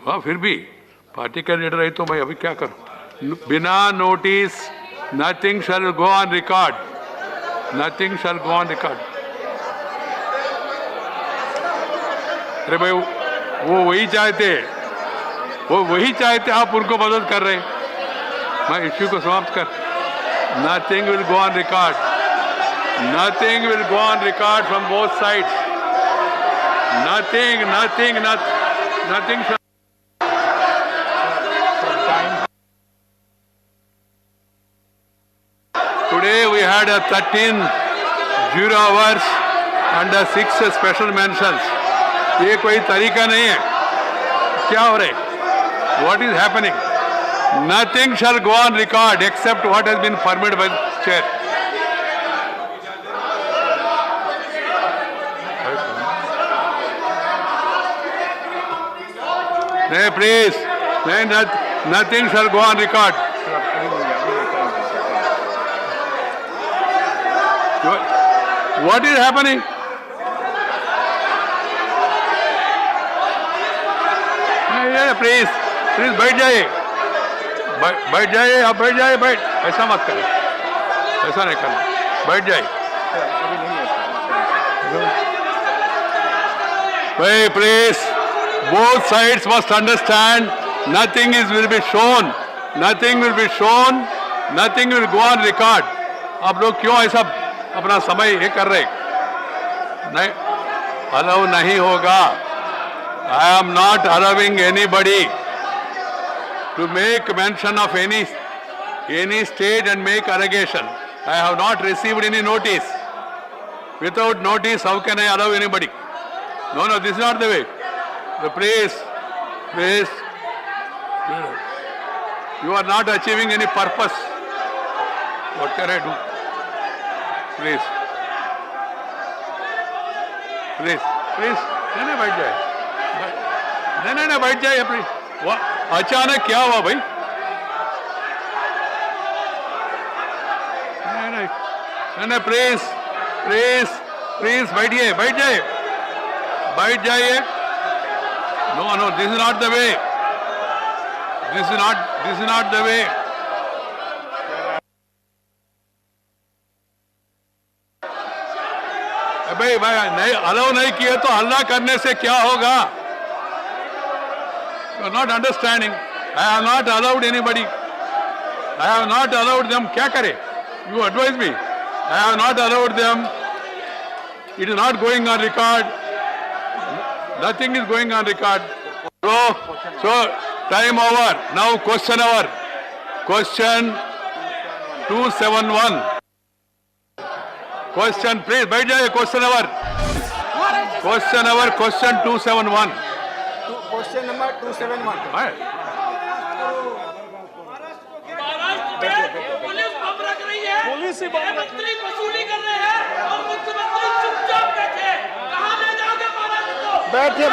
हाँ फिर भी पार्टी का लीडर है तो मैं अभी क्या करूं? बिना notice nothing shall go on record, nothing shall go on record. अरे भाई वो वही चाहते, आप उनको मदद कर रहे। मैं इश्यू को समाप्त कर। Nothing will go on record, nothing will go on record from both sides, nothing. Today we had a 13 zero hours and 6 special mentions. ये कोई तरीका नहीं है। क्या हो रहा है? What is happening? Nothing shall go on record except what has been permitted by the chair. No, please. No, nothing shall go on record. What is happening? Please बैठ जाइए, आप बैठ जाइए, ऐसा मत करें, ऐसा नहीं करना, बैठ जाइए भाई please. Both sides must understand nothing will be shown, nothing will go on record. आप लोग क्यों ऐसा अपना समय ये कर रहे? नहीं, अलाउ नहीं होगा। I am not allowing anybody to make mention of any state and make allegation. I have not received any notice. Without notice, how can I allow anybody? No, this is not the way. Please, you are not achieving any purpose. What can I do? Please, नहीं बैठ जाए, नहीं बैठ जाए अपनी। अचानक क्या हुआ भाई? नहीं प्लीज बैठ जाइए। No, this is not the way, this is not the way. भाई नहीं अलाउ नहीं किए तो हल्ला करने से क्या होगा? You are not understanding. I have not allowed anybody. I have not allowed them. क्या करे? You advise me. I have not allowed them. It is not going on record. Nothing is going on record. So time over. Now question hour. Question 271. Question, please बैठ जाइए। Question hour. Question 271. Question number 271. Police बम रख रही है, मंत्री वसूली कर रहे हैं और मुख्यमंत्री चुपचाप बैठे। कहां ले जाओगे महाराज को? बैठिए।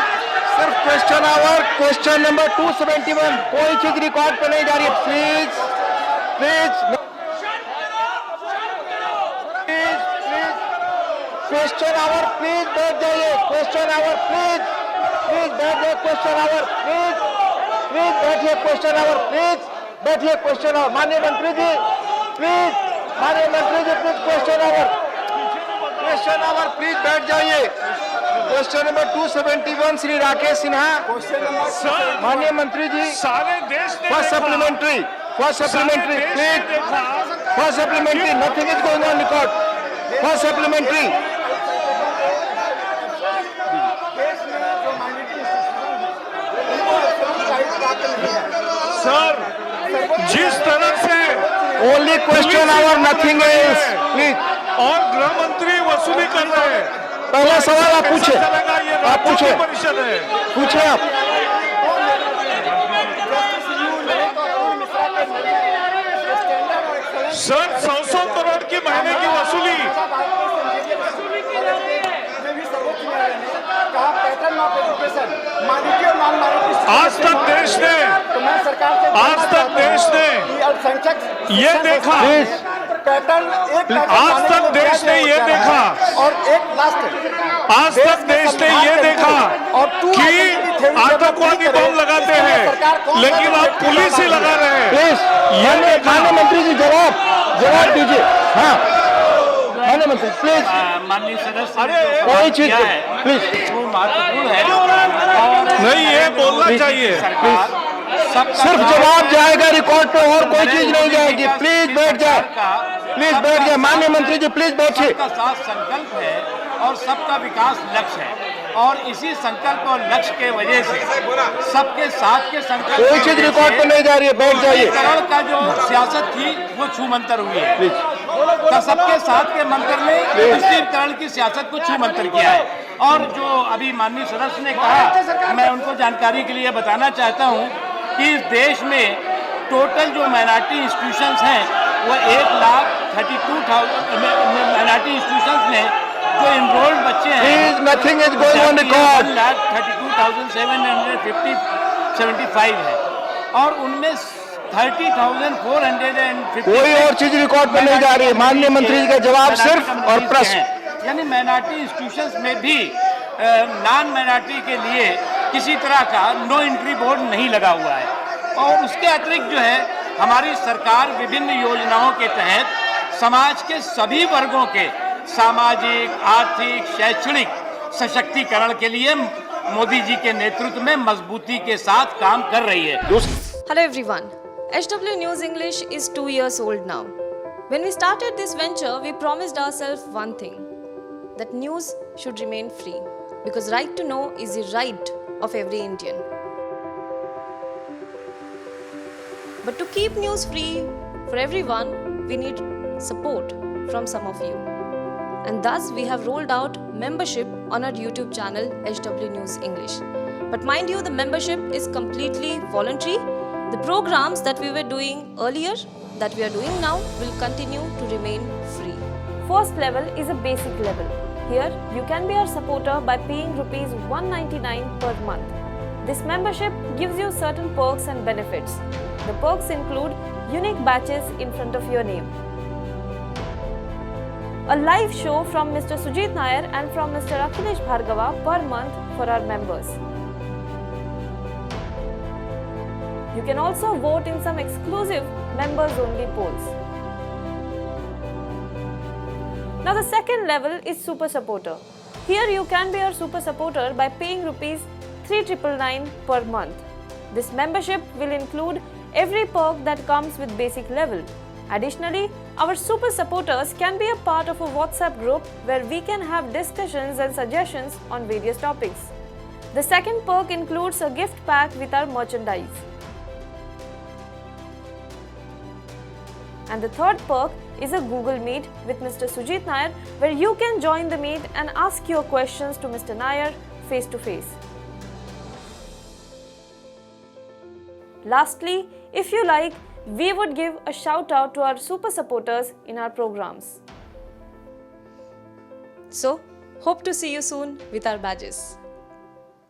सिर्फ क्वेश्चन आवर, क्वेश्चन नंबर 271, कोई चीज रिकॉर्ड पे नहीं जा रही है। प्लीज क्वेश्चन आवर, प्लीज बैठ जाइए। क्वेश्चन आवर, प्लीज बैठ जाइए। क्वेश्चन आवर, प्लीज बैठिए। क्वेश्चन आवर, प्लीज बैठिए। क्वेश्चन आवर, माननीय मंत्री जी please, please question hour please बैठ जाइए। Question number 271 Shri Rakesh Sinha. माननीय मंत्री जी, सारे देश first supplementary please, first supplementary, nothing is going on record. First supplementary. Sir, जिस तरह से only question hour, nothing else please. और गृह मंत्री वसूली कर रहे हैं। पहला सवाल आप पूछे, आप पूछे, परिषद है, पूछे आप। सर 100 करोड़ की महीने की वसूली। आज तक देश ने ये देखा, आज तक देश ने ये देखा, और एक लास्ट, आज तक देश ने ये देखा कि आतंकवादी बम लगाते हैं, लेकिन आप पुलिस ही लगा रहे हैं। प्लीज माननीय मंत्री जी जवाब दीजिए। हाँ माननीय मंत्री प्लीज, माननीय सदस्य अरे कोई चीज प्लीज वो महत्वपूर्ण है और नहीं, ये बोलना चाहिए। सरकार सबका सिर्फ जवाब जाएगा रिकॉर्ड पे और कोई चीज नहीं जाएगी। प्लीज बैठ जाए, प्लीज बैठ जाए। माननीय मंत्री जी प्लीज बैठिए। सबका साथ संकल्प है और सबका विकास लक्ष्य है और इसी संकल्प और लक्ष्य के वजह से सबके साथ के संकल्प कोई चीज रिकॉर्ड पे नहीं जा रही है, बैठ जाइए। करण का जो सियासत थी वो छूमंतर हुई है। तो सबके साथ के मंत्र ने विस्तीर्णकरण की सियासत को छूमंतर किया है। और जो अभी माननीय सदस्य ने कहा, मैं उनको जानकारी के लिए बताना चाहता हूं कि इस देश में टोटल जो माइनॉरिटी इंस्टीट्यूशंस हैं वो 1,32,000 माइनॉरिटी इंस्टीट्यूशंस में जो इनरोल्ड बच्चे हैं, please nothing is going on record. 1,32,775 है और उनमें 30,450 कोई और चीज रिकॉर्ड पे नहीं जा रही है। माननीय मंत्री जी का जवाब सिर्फ और प्रश्न। यानी माइनॉरिटी इंस्टीट्यूशंस में भी नॉन माइनॉरिटी के लिए किसी तरह का नो एंट्री बोर्ड नहीं लगा हुआ है। और उसके अतिरिक्त जो है हमारी सरकार विभिन्न योजनाओं के तहत समाज के सभी वर्गों के सामाजिक, आर्थिक, शैक्षणिक सशक्तिकरण के लिए मोदी जी के नेतृत्व में मजबूती के साथ काम कर रही है। Hello everyone. HW News English is 2 years old now. When we started this venture, we promised ourselves one thing, that news should remain free, because right to know is the right of every Indian. But to keep news free for everyone, we need support from some of you. And thus we have rolled out membership on our YouTube channel HW News English. But mind you, the membership is completely voluntary. The programs that we were doing earlier, that we are doing now, will continue to remain free. First level is a basic level. Here, you can be our supporter by paying rupees 199 per month. This membership gives you certain perks and benefits. The perks include unique badges in front of your name, a live show from Mr. Sujit Nair and from Mr. Akhilesh Bhargava per month for our members. You can also vote in some exclusive members-only polls. Now the second level is Super Supporter. Here you can be our Super Supporter by paying rupees 3,999 per month. This membership will include every perk that comes with basic level. Additionally, our Super Supporters can be a part of a WhatsApp group where we can have discussions and suggestions on various topics. The second perk includes a gift pack with our merchandise. And the third perk is a Google Meet with Mr. Sujit Nair, where you can join the meet and ask your questions to Mr. Nair face to face. Lastly, if you like, we would give a shout out to our super supporters in our programs. So, hope to see you soon with our badges.